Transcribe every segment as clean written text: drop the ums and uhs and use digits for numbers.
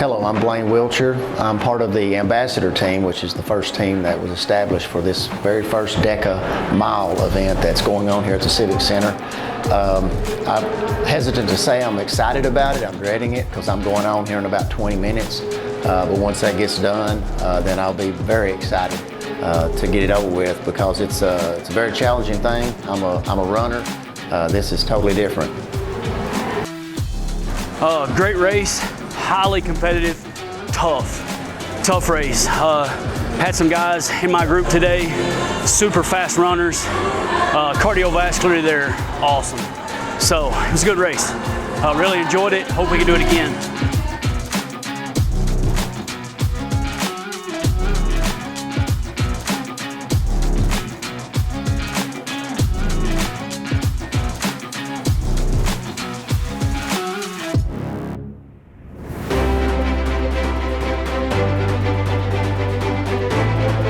Hello, I'm Blaine Wiltshire. I'm part of the ambassador team, which is the first team that was established for this very first DEKA mile event that's going on here at the Civic Center. I'm hesitant to say I'm excited about it. I'm dreading it because I'm going on here in about 20 minutes. But once that gets done, then I'll be very excited to get it over with, because it's a very challenging thing. I'm a runner. This is totally different. Great race, highly competitive, tough race. Had some guys in my group today, super fast runners, cardiovascularly they're awesome. So it was a good race. Really enjoyed it, hope we can do it again.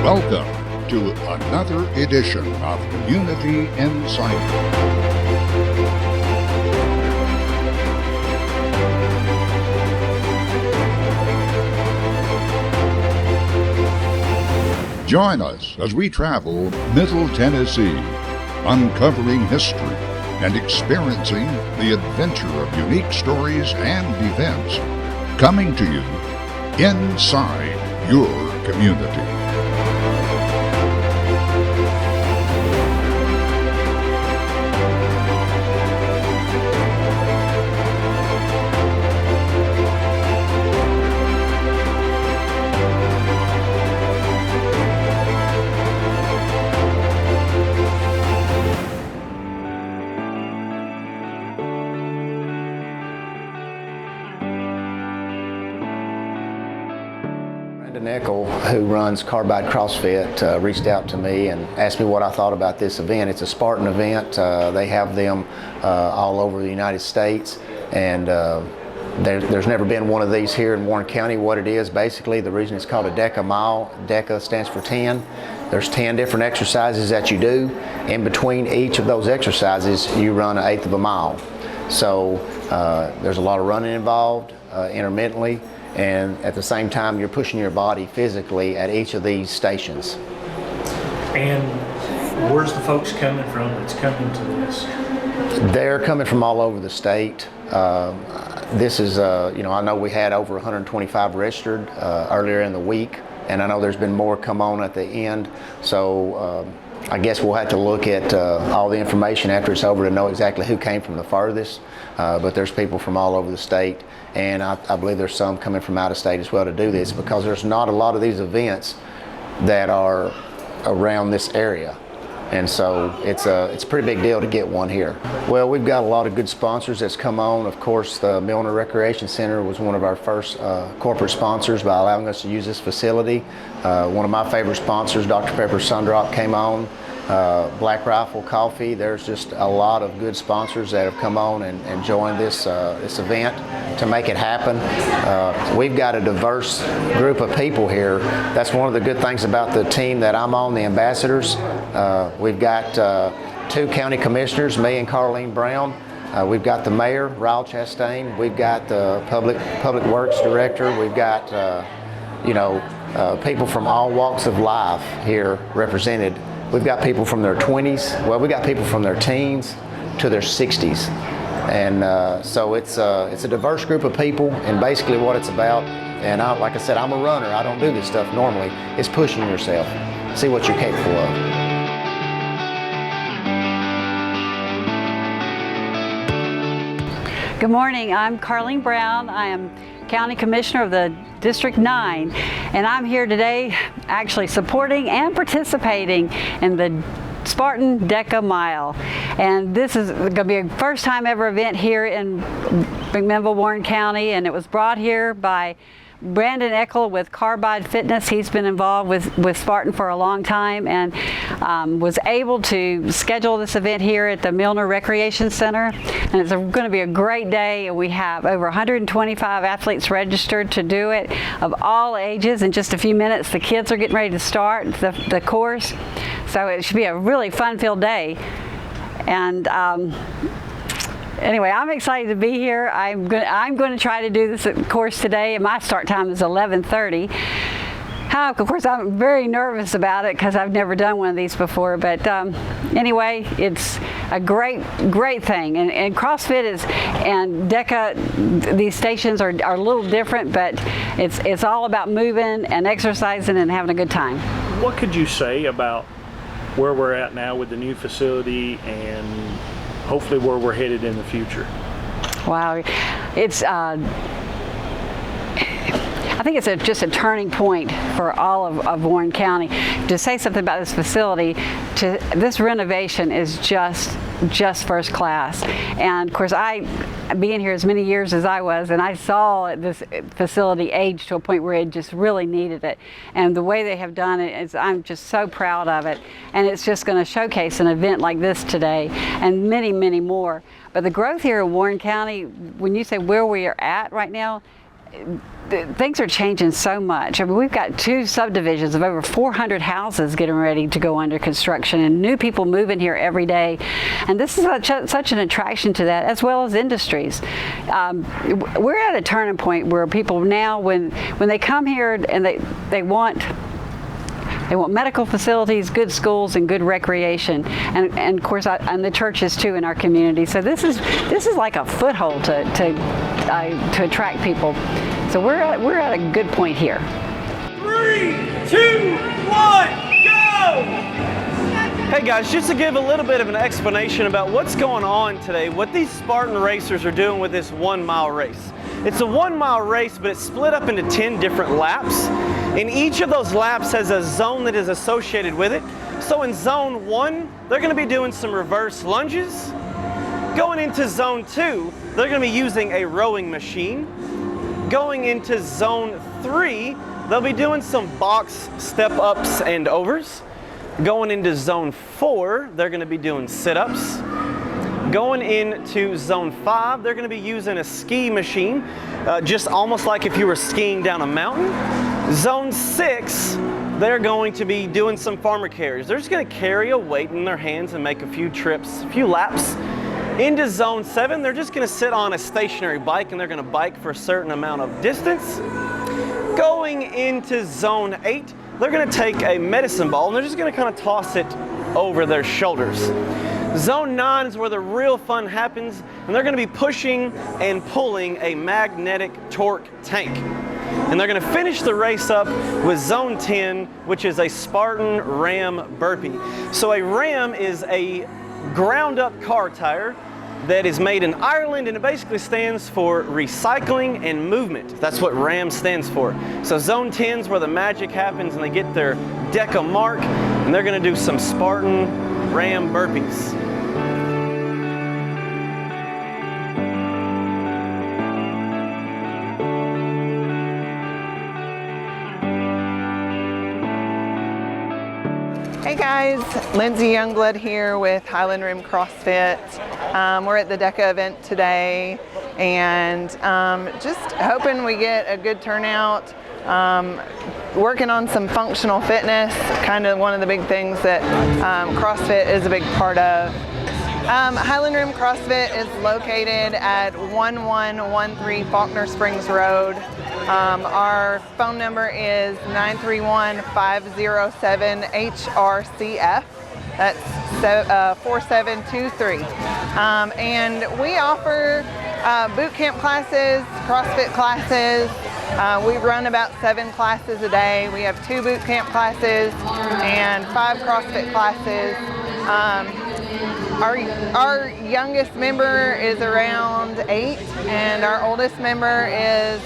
Welcome to another edition of Community Insight. Join us as we travel Middle Tennessee, uncovering history and experiencing the adventure of unique stories and events coming to you inside your community. Who runs Carbide CrossFit reached out to me and asked me what I thought about this event. It's a Spartan event. They have them all over the United States, and there's never been one of these here in Warren County. What it is, basically, the reason it's called a DEKA mile, DEKA stands for 10. There's 10 different exercises that you do. In between each of those exercises, you run 1/8 of a mile. So there's a lot of running involved intermittently, and at the same time you're pushing your body physically at each of these stations. And where's the folks coming from that's coming to this? They're coming from all over the state. This is, I know we had over 125 registered earlier in the week, and I know there's been more come on at the end. So I guess we'll have to look at all the information after it's over to know exactly who came from the furthest. But there's people from all over the state, and I believe there's some coming from out of state as well to do this, because there's not a lot of these events that are around this area. And so it's a pretty big deal to get one here. Well, we've got a lot of good sponsors that's come on. Of course, the Milner Recreation Center was one of our first corporate sponsors by allowing us to use this facility. One of my favorite sponsors, Dr. Pepper Sundrop, came on. Black Rifle Coffee. There's just a lot of good sponsors that have come on and joined this event to make it happen. We've got a diverse group of people here. That's one of the good things about the team that I'm on, the ambassadors. We've got 2 county commissioners, me and Carleen Brown. We've got the mayor, Ryle Chastain. We've got the public works director. We've got people from all walks of life here represented. We've got people from their 20s. Well, we got people from their teens to their 60s, and so it's a diverse group of people. And basically, what it's about, and like I said, I'm a runner. I don't do this stuff normally. It's pushing yourself, see what you're capable of. Good morning. I'm Carleen Brown. I am County Commissioner of the District 9, and I'm here today actually supporting and participating in the Spartan DEKA Mile. And this is going to be a first time ever event here in McMinnville, Warren County, and it was brought here by Brandon Eckel with Carbide Fitness. He's been involved with Spartan for a long time, and was able to schedule this event here at the Milner Recreation Center. And it's going to be a great day. We have over 125 athletes registered to do it, of all ages. In just a few minutes, the kids are getting ready to start the course. So it should be a really fun-filled day. And anyway, I'm excited to be here. I'm going to try to do this course today. My start time is 11:30. Of course, I'm very nervous about it because I've never done one of these before. But anyway, it's a great thing. And CrossFit and DEKA, these stations are a little different, but it's all about moving and exercising and having a good time. What could you say about where we're at now with the new facility and hopefully where we're headed in the future? Wow, it's I think it's just a turning point for all of Warren County. To say something about this facility, this renovation is just first class. And of course, being here as many years as I was, and I saw this facility age to a point where it just really needed it. And the way they have done it, I'm just so proud of it. And it's just going to showcase an event like this today and many, many more. But the growth here in Warren County, when you say where we are at right now, things are changing so much. I mean, we've got 2 subdivisions of over 400 houses getting ready to go under construction and new people moving here every day. And this is such an attraction to that, as well as industries. We're at a turning point where people now, when they come here and they want medical facilities, good schools, and good recreation, and of course, and the churches too in our community. So this is like a foothold to attract people. So we're at a good point here. 3, 2, 1, go! Hey guys, just to give a little bit of an explanation about what's going on today, what these Spartan racers are doing with this 1 mile race. It's a 1 mile race, but it's split up into 10 different laps. And each of those laps has a zone that is associated with it. So in zone 1, they're going to be doing some reverse lunges. Going into zone 2, they're going to be using a rowing machine. Going into zone 3, they'll be doing some box step-ups and overs. Going into zone 4, they're going to be doing sit-ups. Going into zone 5, they're going to be using a ski machine, just almost like if you were skiing down a mountain. Zone 6, they're going to be doing some farmer carries. They're just going to carry a weight in their hands and make a few trips, a few laps. Into zone 7, they're just going to sit on a stationary bike and they're going to bike for a certain amount of distance. Going into zone 8, they're going to take a medicine ball and they're just going to kind of toss it over their shoulders. Zone 9 is where the real fun happens, and they're going to be pushing and pulling a magnetic torque tank. And they're going to finish the race up with zone 10, which is a Spartan Ram burpee. So a Ram is a ground up car tire that is made in Ireland, and it basically stands for recycling and movement. That's what RAM stands for. So zone 10 is where the magic happens and they get their DEKA mark, and they're going to do some Spartan Ram burpees. Hey guys, Lindsay Youngblood here with Highland Rim CrossFit. We're at the DEKA event today and just hoping we get a good turnout. Working on some functional fitness, kind of one of the big things that CrossFit is a big part of. Highland Rim CrossFit is located at 1113 Faulkner Springs Road. Our phone number is 931-507-HRCF. That's 4723. And we offer boot camp classes, CrossFit classes. We run about 7 classes a day. We have 2 boot camp classes and 5 CrossFit classes. Our youngest member is around 8, and our oldest member is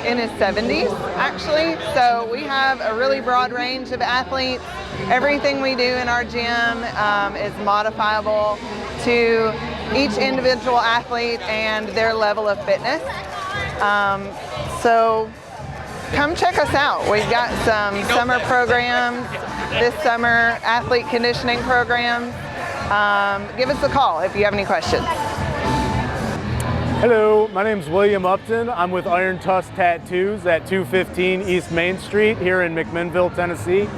in his 70s, actually. So we have a really broad range of athletes. Everything we do in our gym is modifiable to each individual athlete and their level of fitness. So come check us out. We've got some summer programs this summer, athlete conditioning programs. Give us a call if you have any questions. Hello, my name is William Upton. I'm with Iron Tusk Tattoos at 215 East Main Street here in McMinnville, Tennessee.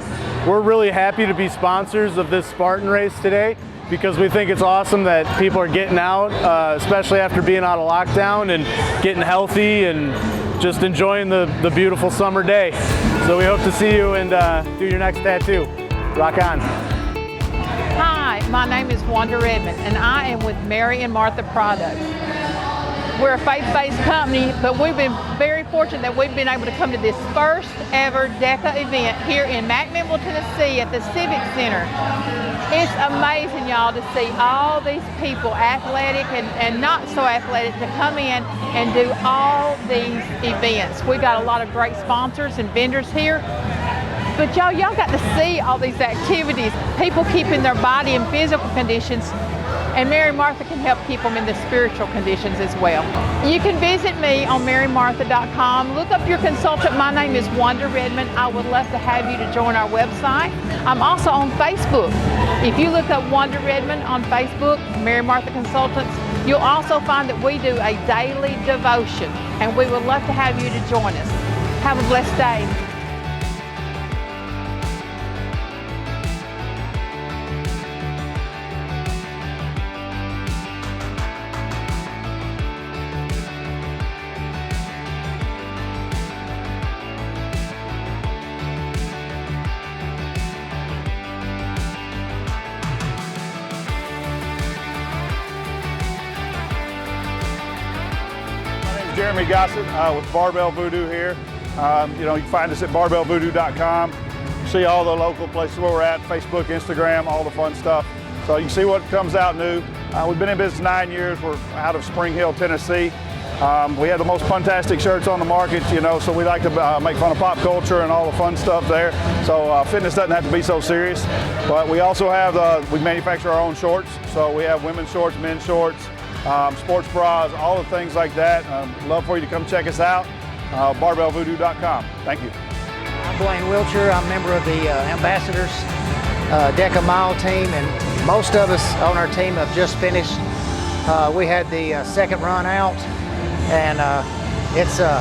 We're really happy to be sponsors of this Spartan race today. because we think it's awesome that people are getting out, especially after being out of lockdown, and getting healthy and just enjoying the beautiful summer day. So we hope to see you and do your next tattoo. Rock on. Hi, my name is Wanda Redmond, and I am with Mary and Martha Products. We're a faith-based company, but we've been very fortunate that we've been able to come to this first ever DEKA event here in McMinnville, Tennessee at the Civic Center. It's amazing, y'all, to see all these people, athletic and not so athletic, to come in and do all these events. We got a lot of great sponsors and vendors here. But y'all got to see all these activities, people keeping their body in physical conditions, and Mary Martha can help keep them in the spiritual conditions as well. You can visit me on marymartha.com. Look up your consultant. My name is Wanda Redmond. I would love to have you to join our website. I'm also on Facebook. If you look up Wanda Redmond on Facebook, Mary Martha Consultants, you'll also find that we do a daily devotion, and we would love to have you to join us. Have a blessed day. Jeremy Gossett with Barbell Voodoo here. You can find us at barbellvoodoo.com. See all the local places where we're at, Facebook, Instagram, all the fun stuff. So you can see what comes out new. We've been in business 9 years. We're out of Spring Hill, Tennessee. We have the most fantastic shirts on the market, so we like to make fun of pop culture and all the fun stuff there. So fitness doesn't have to be so serious. But we also have, we manufacture our own shorts. So we have women's shorts, men's shorts, sports bras, all the things like that. Love for you to come check us out. Barbellvoodoo.com. Thank you. I'm Blaine Wiltshire. I'm a member of the Ambassadors DEKA Mile team, and most of us on our team have just finished. We had the second run out, and it's a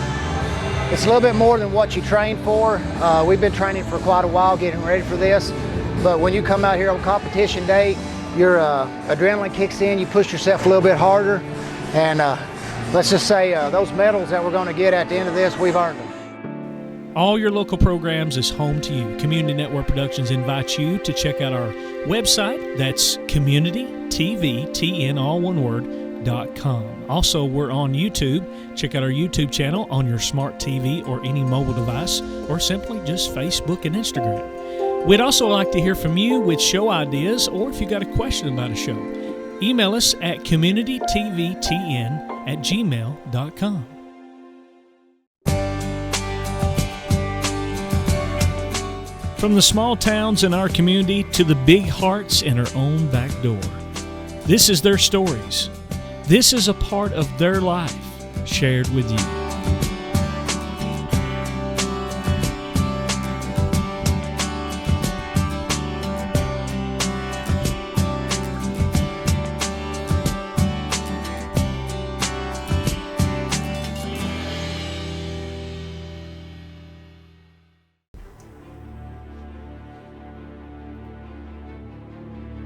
little bit more than what you train for. We've been training for quite a while, getting ready for this, but when you come out here on competition day, your adrenaline kicks in, you push yourself a little bit harder, and let's just say those medals that we're going to get at the end of this, we've earned them. All your local programs is home to you. Community Network Productions invites you to check out our website. That's communitytvtn, all one word, .com. Also, we're on YouTube. Check out our YouTube channel on your smart TV or any mobile device, or simply just Facebook and Instagram. We'd also like to hear from you with show ideas, or if you got a question about a show. Email us at communitytvtn@gmail.com. From the small towns in our community to the big hearts in our own back door. This is their stories. This is a part of their life shared with you.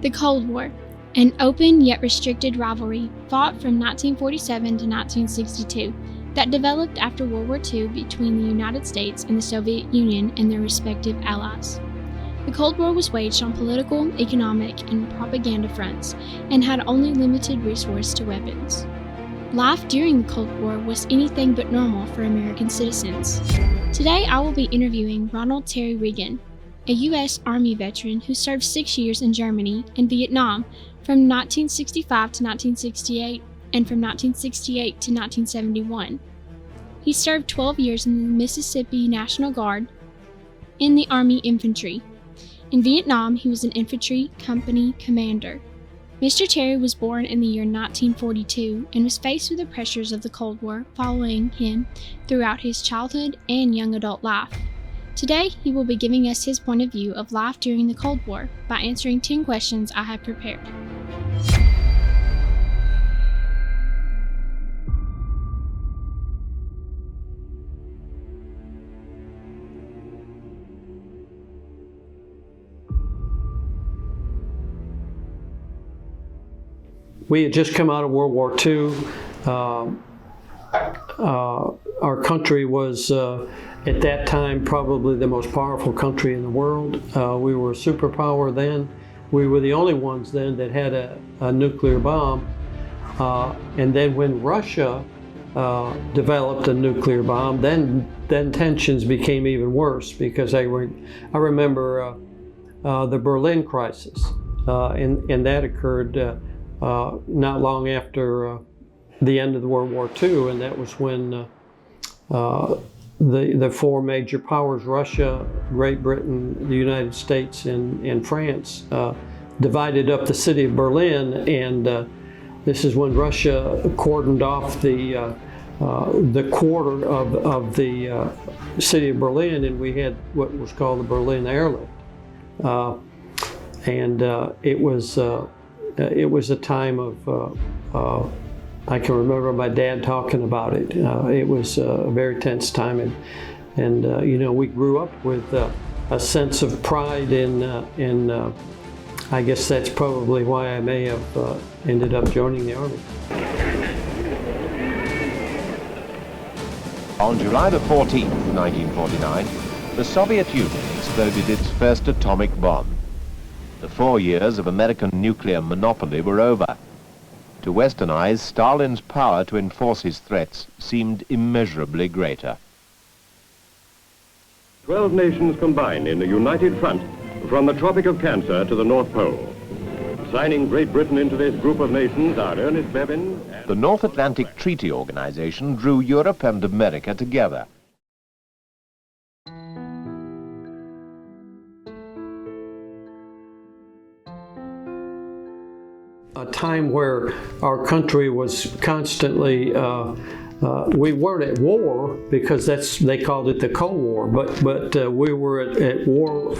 The Cold War, an open yet restricted rivalry fought from 1947 to 1962 that developed after World War II between the United States and the Soviet Union and their respective allies. The Cold War was waged on political, economic, and propaganda fronts and had only limited resource to weapons. Life during the Cold War was anything but normal for American citizens. Today I will be interviewing Ronald Terry Reagan, a U.S. Army veteran who served 6 years in Germany and Vietnam from 1965 to 1968 and from 1968 to 1971. He served 12 years in the Mississippi National Guard in the Army Infantry. In Vietnam, he was an infantry company commander. Mr. Terry was born in the year 1942 and was faced with the pressures of the Cold War following him throughout his childhood and young adult life. Today, he will be giving us his point of view of life during the Cold War by answering 10 questions I have prepared. we had just come out of World War II. Our country was, at that time, probably the most powerful country in the world. We were a superpower then. We were the only ones then that had a nuclear bomb. And then when Russia developed a nuclear bomb, then tensions became even worse, because I remember the Berlin crisis, and that occurred not long after the end of the World War II, and that was when the four major powers, Russia, Great Britain, the United States, and France, divided up the city of Berlin, and this is when Russia cordoned off the quarter of the city of Berlin, and we had what was called the Berlin airlift, and it was a time of I can remember my dad talking about it. It was a very tense time, and you know, we grew up with a sense of pride in I guess that's probably why I may have ended up joining the Army. On July the 14th, 1949, the Soviet Union exploded its first atomic bomb. The 4 years of American nuclear monopoly were over. To Western eyes, Stalin's power to enforce his threats seemed immeasurably greater. 12 nations combined in a united front from the Tropic of Cancer to the North Pole. Signing Great Britain into this group of nations are Ernest Bevin. The North Atlantic Treaty Organization drew Europe and America together. A time where our country was constantly, we weren't at war, because they called it the Cold War, but we were at war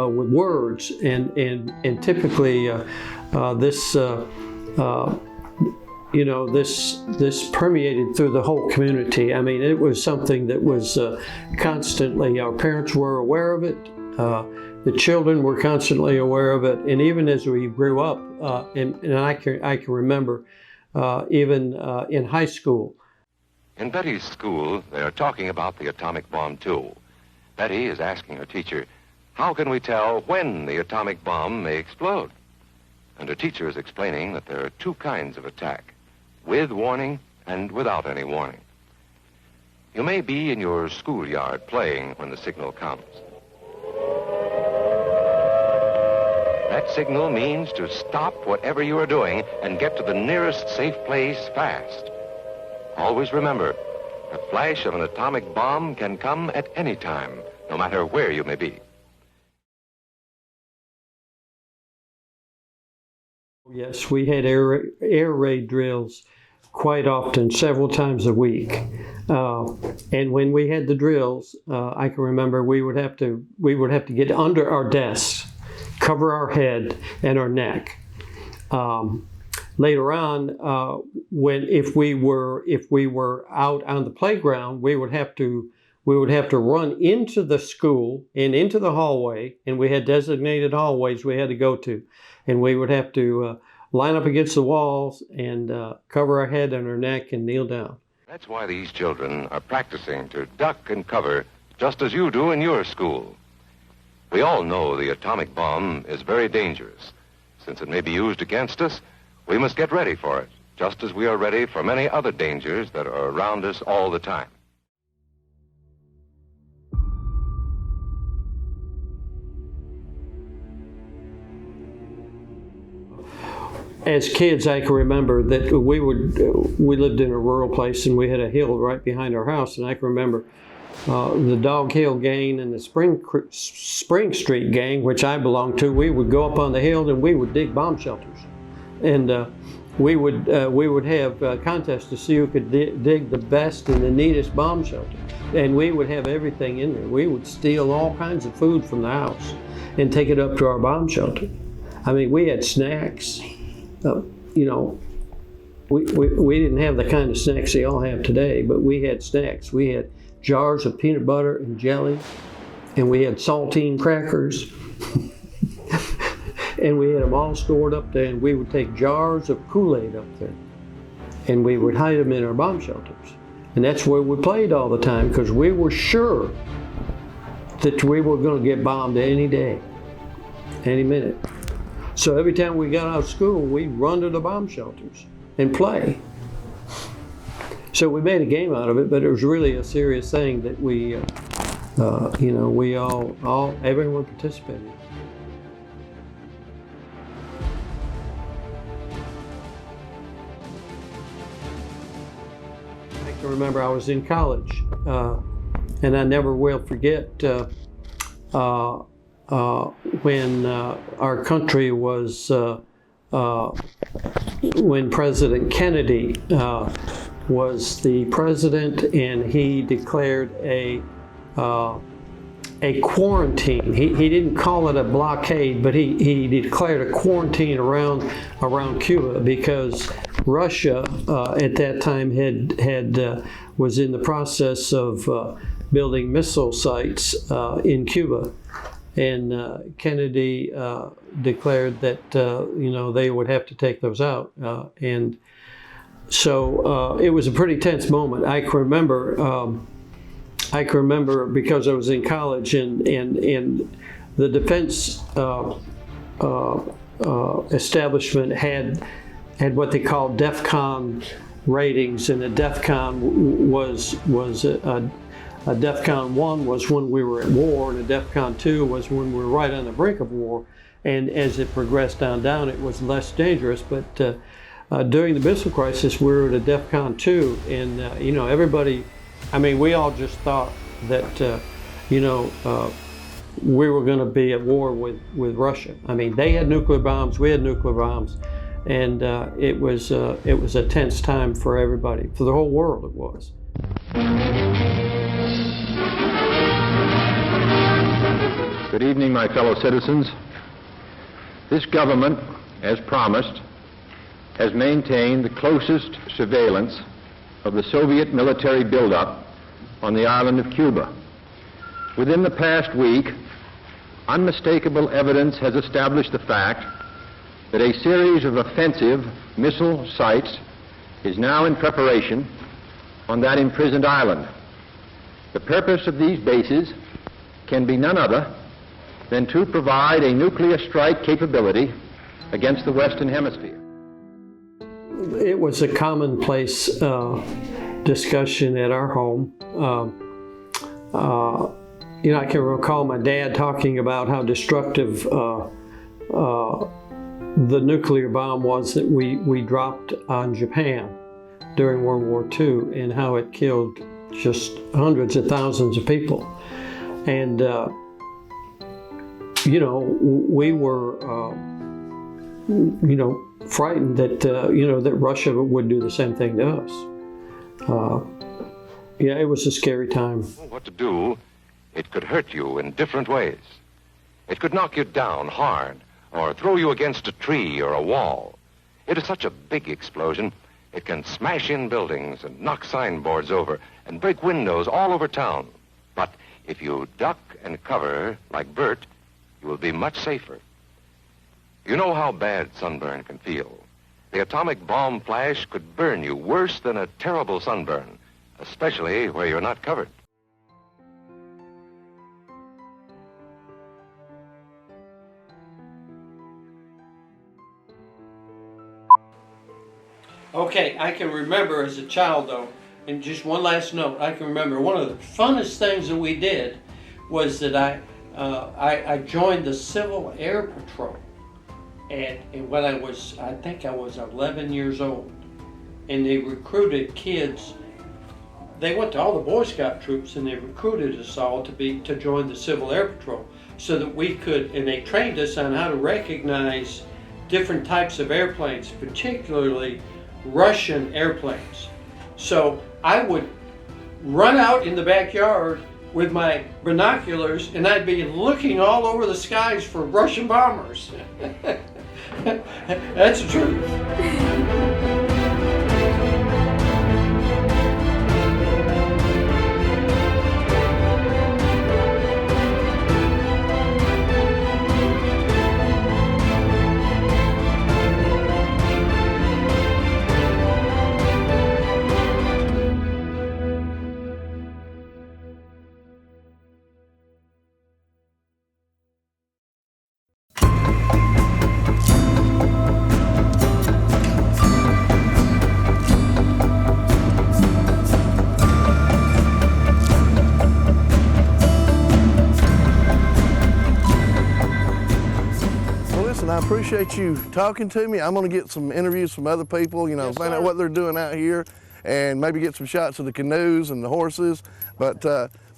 with words, and typically this you know, this permeated through the whole community. I mean, it was something that was constantly, our parents were aware of it, the children were constantly aware of it, and even as we grew up, and I can remember even in high school. In Betty's school, they are talking about the atomic bomb too. Betty is asking her teacher, how can we tell when the atomic bomb may explode? And her teacher is explaining that there are two kinds of attack, with warning and without any warning. You may be in your schoolyard playing when the signal comes. That signal means to stop whatever you are doing and get to the nearest safe place fast. Always remember, the flash of an atomic bomb can come at any time, no matter where you may be. Yes, we had air raid drills quite often, several times a week. And when we had the drills, I can remember we would have to get under our desks, cover our head and our neck. Later on, if we were out on the playground, we would have to run into the school and into the hallway, and we had designated hallways we had to go to, and we would have to line up against the walls and cover our head and our neck and kneel down. That's why these children are practicing to duck and cover, just as you do in your school. We all know the atomic bomb is very dangerous. Since it may be used against us, we must get ready for it, just as we are ready for many other dangers that are around us all the time. As kids, I can remember that we lived in a rural place, and we had a hill right behind our house, and I can remember the Dog Hill Gang and the Spring Street Gang, which I belonged to. We would go up on the hill and we would dig bomb shelters, and we would have contests to see who could dig the best and the neatest bomb shelter, and we would have everything in there. We would steal all kinds of food from the house and take it up to our bomb shelter. I mean, we had snacks. You know, we didn't have the kind of snacks they all have today, but we had snacks. We had jars of peanut butter and jelly, and we had saltine crackers. and we had them all stored up there, and we would take jars of Kool-Aid up there, and we would hide them in our bomb shelters. And that's where we played all the time, because we were sure that we were going to get bombed any day, any minute. So every time we got out of school, we'd run to the bomb shelters and play. So we made a game out of it, but it was really a serious thing that we, we everyone participated. I can remember I was in college, and I never will forget when our country was, when President Kennedy was the president, and he declared a quarantine. He didn't call it a blockade, but he declared a quarantine around Cuba, because Russia at that time was in the process of building missile sites in Cuba, and Kennedy declared that they would have to take those out, and so it was a pretty tense moment. I can remember because I was in college, and the defense establishment had what they called DEFCON ratings, and a DEFCON was a DEFCON 1 was when we were at war, and a DEFCON 2 was when we were right on the brink of war. And as it progressed down, it was less dangerous. But during the missile crisis, we were at a DEFCON 2, and everybody, we all just thought that we were going to be at war with Russia. They had nuclear bombs, we had nuclear bombs, and it was a tense time for everybody, for the whole world. It was. Good evening, my fellow citizens. This government, as promised, has maintained the closest surveillance of the Soviet military buildup on the island of Cuba. Within the past week, unmistakable evidence has established the fact that a series of offensive missile sites is now in preparation on that imprisoned island. The purpose of these bases can be none other than to provide a nuclear strike capability against the Western Hemisphere. It was a commonplace discussion at our home. I can recall my dad talking about how destructive the nuclear bomb was that we dropped on Japan during World War II, and how it killed just hundreds of thousands of people. And we were frightened that that Russia would do the same thing to us. It was a scary time. What to do? It could hurt you in different ways. It could knock you down hard, or throw you against a tree or a wall. It is such a big explosion, it can smash in buildings and knock signboards over and break windows all over town. But if you duck and cover like Bert, you will be much safer. You know how bad sunburn can feel. The atomic bomb flash could burn you worse than a terrible sunburn, especially where you're not covered. Okay, I can remember as a child, though, and just one last note, I can remember one of the funnest things that we did was that I joined the Civil Air Patrol, and when I think I was 11 years old, and they recruited kids. They went to all the Boy Scout troops, and they recruited us all to join the Civil Air Patrol, so that we could, and they trained us on how to recognize different types of airplanes, particularly Russian airplanes. So I would run out in the backyard with my binoculars, and I'd be looking all over the skies for Russian bombers. That's the truth. appreciate you talking to me. I'm going to get some interviews from other people, you know, Yes, find out sir. what they're doing out here and maybe get some shots of the canoes and the horses. But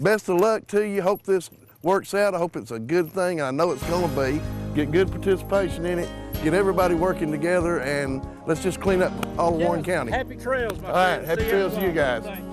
best of luck to you. Hope this works out. I hope it's a good thing. I know it's going to be. Get good participation in it. Get everybody working together, and let's just clean up all of Warren County. Happy trails, my All right, friend. happy See trails to you tomorrow. guys. Thanks.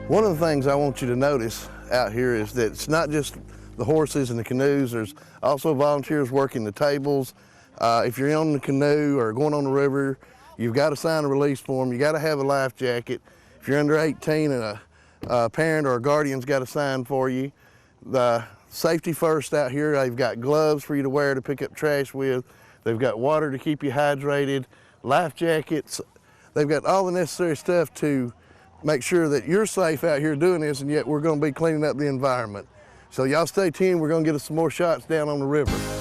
One of the things I want you to notice out here is that it's not just the horses and the canoes. There's also volunteers working the tables. If you're on the canoe or going on the river, you've got to sign a release form. You got to have a life jacket. If you're under 18 and a parent or a guardian's got to sign for you. The safety first out here, they've got gloves for you to wear to pick up trash with. They've got water to keep you hydrated, life jackets. They've got all the necessary stuff to make sure that you're safe out here doing this, and yet we're going to be cleaning up the environment. So y'all stay tuned. We're going to get us some more shots down on the river.